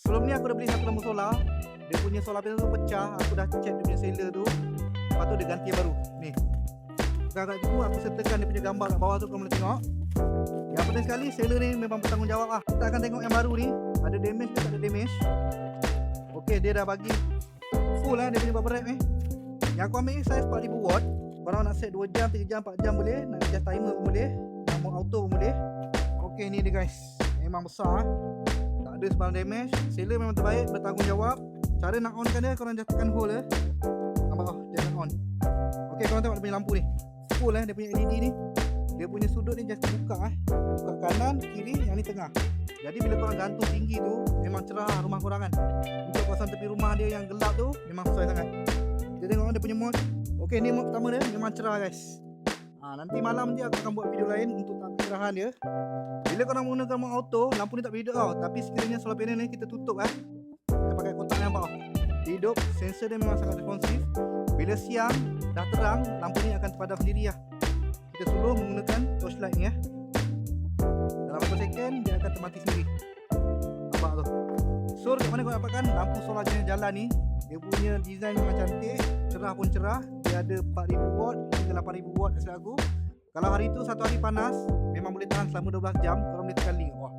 Sebelum ni aku dah beli satu lampu solar. Dia punya solar panel tu pecah. Aku dah check dia punya seller tu. Lepas tu dia ganti yang baru. Ni. Kat tu aku sertakan dia punya gambar kat bawah tu, kau boleh tengok. Yang penting sekali seller ni memang bertanggungjawab lah. Kita akan tengok yang baru ni, ada damage ke tak ada damage. Okey, dia dah bagi full lah dia punya bubble wrap ni. Yang aku ambil ni size 4000 watt. Korang nak set 2 jam, 3 jam, 4 jam boleh. Nak adjust timer pun boleh. Nak mode auto pun boleh. Okey, ni dia guys. Memang besar. Tak ada sebarang damage. Seller memang terbaik, bertanggungjawab. Cara nak on kan dia, korang just tekan hold nampak oh, dia akan on. Okey, korang tengok dia punya lampu ni. Full dia punya LED ni. Dia punya sudut ni just buka buka kanan, kiri, yang ni tengah. Jadi bila korang gantung tinggi tu, memang cerah rumah korang kan. Untuk kawasan tepi rumah dia yang gelap tu, memang sesuai sangat. Kita tengok dia punya mode. Okey, ni mode pertama dia memang cerah guys. Nanti malam dia aku akan buat video lain untuk tahap kecerahan dia. Bila korang menggunakan mode auto, lampu ni tak berhidup tau. Tapi sekiranya solar panel ni kita tutup kita pakai kotak yang nampak hidup. Sensor dia memang sangat responsif. Bila siang dah terang, lampu ni akan terpadam sendiri lah. Kita suluh menggunakan torchlight ni dalam beberapa second dia akan termati sendiri. Nampak tu. So dekat mana kau dapatkan lampu solar jenis jalan ni? Dia punya design memang cantik, cerah pun cerah. Dia ada 4000 watt hingga 8000 watt silap aku. Kalau hari tu satu hari panas, memang boleh tahan selama 12 jam. Korang boleh tekan link. Wah,